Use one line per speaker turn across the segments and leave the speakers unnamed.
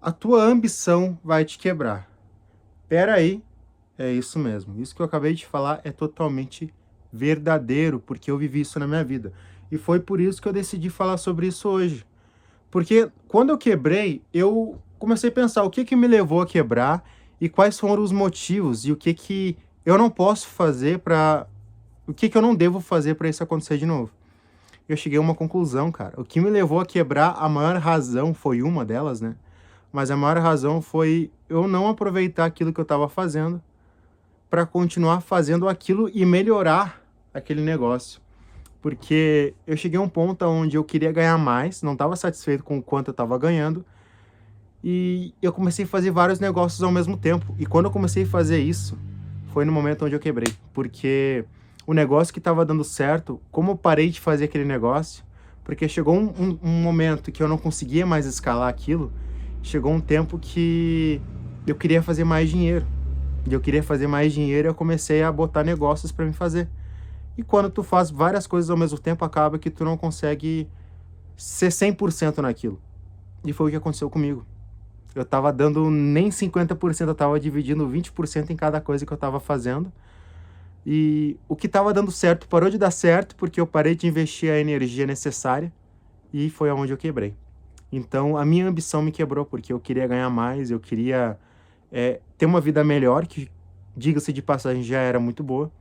A tua ambição vai te quebrar. Pera aí, é isso mesmo. Isso que eu acabei de falar é totalmente verdadeiro, porque eu vivi isso na minha vida. E foi por isso que eu decidi falar sobre isso hoje. Porque quando eu quebrei, eu comecei a pensar o que que me levou a quebrar e quais foram os motivos e o que que eu não posso fazer para o que que eu não devo fazer para isso acontecer de novo. Eu cheguei a uma conclusão, cara. O que me levou a quebrar, a maior razão foi uma delas, né? Mas a maior razão foi eu não aproveitar aquilo que eu estava fazendo para continuar fazendo aquilo e melhorar aquele negócio. Porque eu cheguei a um ponto onde eu queria ganhar mais, não estava satisfeito com o quanto eu estava ganhando, e eu comecei a fazer vários negócios ao mesmo tempo. E quando eu comecei a fazer isso, foi no momento onde eu quebrei. Porque o negócio que estava dando certo, como eu parei de fazer aquele negócio, porque chegou um momento que eu não conseguia mais escalar aquilo, chegou um tempo que eu queria fazer mais dinheiro. E eu queria fazer mais dinheiro, eu comecei a botar negócios para me fazer. E quando tu faz várias coisas ao mesmo tempo, acaba que tu não consegue ser 100% naquilo. E foi o que aconteceu comigo. Eu tava dando nem 50%, eu tava dividindo 20% em cada coisa que eu tava fazendo. E o que tava dando certo parou de dar certo porque eu parei de investir a energia necessária e foi aonde eu quebrei. Então a minha ambição me quebrou porque eu queria ganhar mais, eu queria ter uma vida melhor, que diga-se de passagem já era muito boa.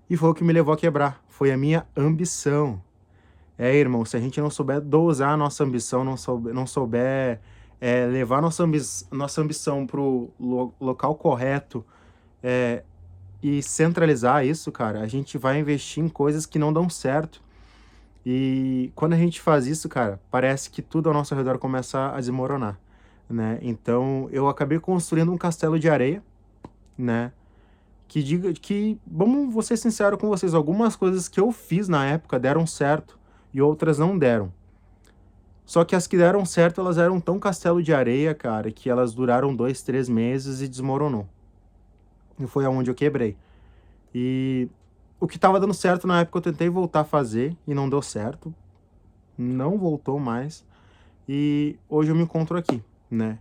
E foi o que me levou a quebrar, foi a minha ambição. É, irmão, se a gente não souber dosar a nossa ambição, não souber levar nossa ambição pro local correto, e centralizar isso, cara, a gente vai investir em coisas que não dão certo. E quando a gente faz isso, cara, parece que tudo ao nosso redor começa a desmoronar, né? Então, eu acabei construindo um castelo de areia, né? Vamos ser sincero com vocês, algumas coisas que eu fiz na época deram certo e outras não deram. Só que as que deram certo, elas eram tão castelo de areia, cara, que elas duraram 2, 3 meses e desmoronou. E foi aonde eu quebrei. E o que estava dando certo na época eu tentei voltar a fazer e não deu certo. Não voltou mais. E hoje eu me encontro aqui, né?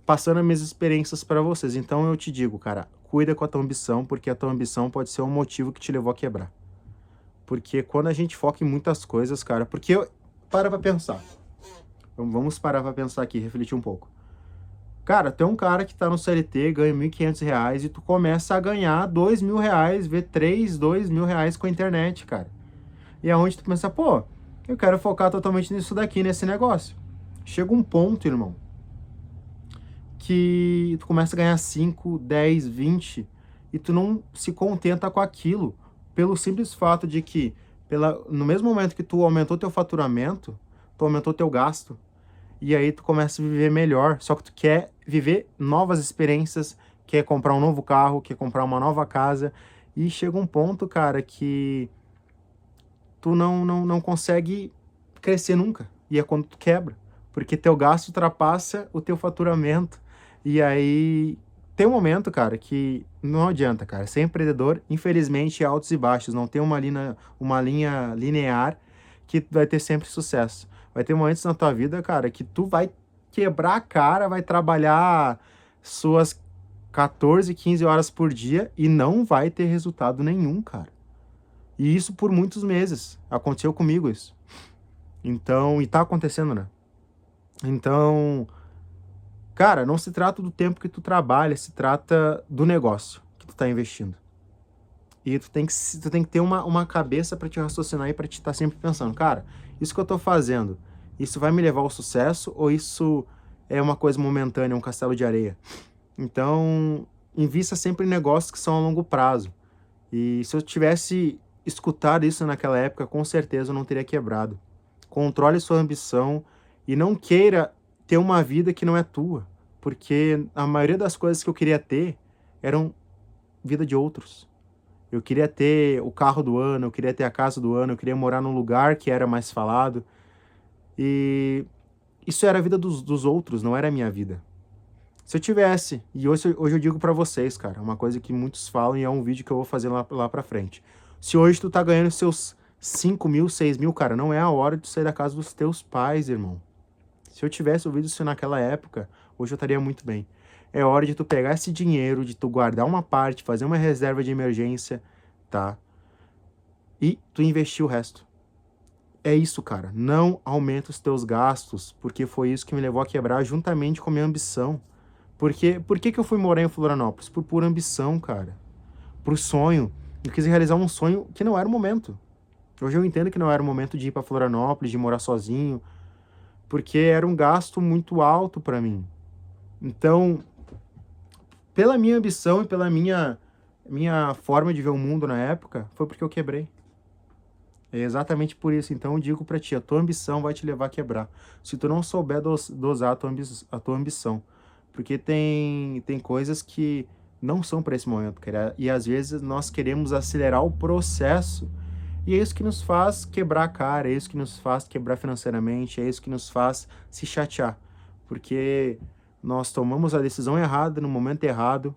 Passando as minhas experiências para vocês. Então eu te digo, cara, cuida com a tua ambição, porque a tua ambição pode ser o motivo que te levou a quebrar. Porque quando a gente foca em muitas coisas, cara, para pra pensar. Vamos parar pra pensar aqui, refletir um pouco. Cara, tem um cara que tá no CLT, ganha R$ 1.500 e tu começa a ganhar R$ 2.000, vê 3, R$ 2.000 com a internet, cara. E é onde tu pensa, pô, eu quero focar totalmente nisso daqui, nesse negócio. Chega um ponto, irmão, que tu começa a ganhar 5, 10, 20 e tu não se contenta com aquilo, pelo simples fato de que no mesmo momento que tu aumentou teu faturamento, tu aumentou teu gasto. E aí tu começa a viver melhor, só que tu quer viver novas experiências, quer comprar um novo carro, quer comprar uma nova casa, e chega um ponto, cara, que tu não consegue crescer nunca. E é quando tu quebra, porque teu gasto ultrapassa o teu faturamento. E aí tem um momento, cara, que não adianta, cara. Ser empreendedor, infelizmente, é altos e baixos. Não tem uma linha linear que vai ter sempre sucesso. Vai ter momentos na tua vida, cara, que tu vai quebrar a cara, vai trabalhar suas 14, 15 horas por dia e não vai ter resultado nenhum, cara. E isso por muitos meses. Aconteceu comigo isso. Então, e tá acontecendo, né? Então, cara, não se trata do tempo que tu trabalha, se trata do negócio que tu tá investindo. E tu tem que ter uma cabeça para te raciocinar e para te estar sempre pensando, cara, isso que eu tô fazendo, isso vai me levar ao sucesso ou isso é uma coisa momentânea, um castelo de areia? Então, invista sempre em negócios que são a longo prazo. E se eu tivesse escutado isso naquela época, com certeza eu não teria quebrado. Controle sua ambição e não queira ter uma vida que não é tua, porque a maioria das coisas que eu queria ter eram vida de outros. Eu queria ter o carro do ano, eu queria ter a casa do ano, eu queria morar num lugar que era mais falado. E isso era a vida dos outros, não era a minha vida. Se eu tivesse, e hoje eu digo pra vocês, cara, uma coisa que muitos falam e é um vídeo que eu vou fazer lá pra frente. Se hoje tu tá ganhando seus 5.000, 6.000, cara, não é a hora de tu sair da casa dos teus pais, irmão. Se eu tivesse ouvido isso naquela época, hoje eu estaria muito bem. É hora de tu pegar esse dinheiro, de tu guardar uma parte, fazer uma reserva de emergência, tá? E tu investir o resto. É isso, cara. Não aumenta os teus gastos, porque foi isso que me levou a quebrar juntamente com a minha ambição. Porque, por que que eu fui morar em Florianópolis? Por pura ambição, cara. Por sonho. Eu quis realizar um sonho que não era o momento. Hoje eu entendo que não era o momento de ir para Florianópolis, de morar sozinho, porque era um gasto muito alto para mim. Então, pela minha ambição e pela minha forma de ver o mundo na época, foi porque eu quebrei. É exatamente por isso. Então, eu digo para ti, a tua ambição vai te levar a quebrar. Se tu não souber dosar a tua ambição. Porque tem coisas que não são para esse momento, cara. E às vezes nós queremos acelerar o processo. E é isso que nos faz quebrar a cara, é isso que nos faz quebrar financeiramente, é isso que nos faz se chatear. Porque nós tomamos a decisão errada no momento errado.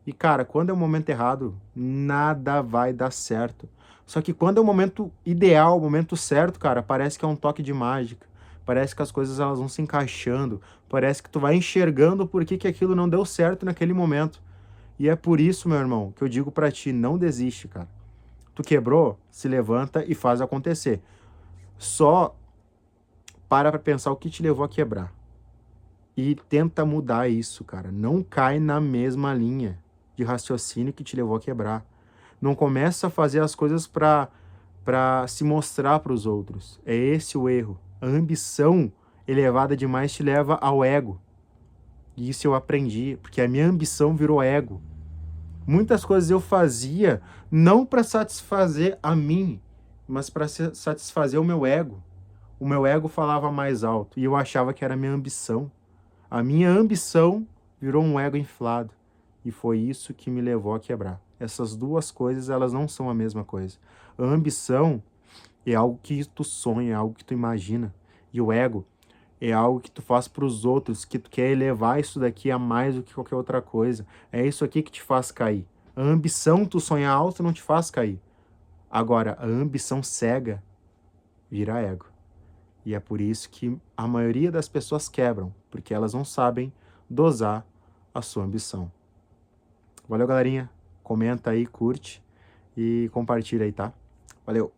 E, cara, quando é o momento errado, nada vai dar certo. Só que quando é o momento ideal, o momento certo, cara, parece que é um toque de mágica. Parece que as coisas elas vão se encaixando. Parece que tu vai enxergando por que que aquilo não deu certo naquele momento. E é por isso, meu irmão, que eu digo pra ti, não desiste, cara. Tu quebrou, se levanta e faz acontecer. Só para pra pensar o que te levou a quebrar. E tenta mudar isso, cara. Não cai na mesma linha de raciocínio que te levou a quebrar. Não começa a fazer as coisas para se mostrar para os outros. É esse o erro. A ambição elevada demais te leva ao ego. E isso eu aprendi, porque a minha ambição virou ego. Muitas coisas eu fazia não para satisfazer a mim, mas para satisfazer o meu ego. O meu ego falava mais alto e eu achava que era a minha ambição. A minha ambição virou um ego inflado e foi isso que me levou a quebrar. Essas duas coisas, elas não são a mesma coisa. A ambição é algo que tu sonha, é algo que tu imagina. E o ego é algo que tu faz para os outros, que tu quer elevar isso daqui a mais do que qualquer outra coisa. É isso aqui que te faz cair. A ambição, tu sonhar alto, não te faz cair. Agora, a ambição cega vira ego. E é por isso que a maioria das pessoas quebram, porque elas não sabem dosar a sua ambição. Valeu, galerinha. Comenta aí, curte e compartilha aí, tá? Valeu!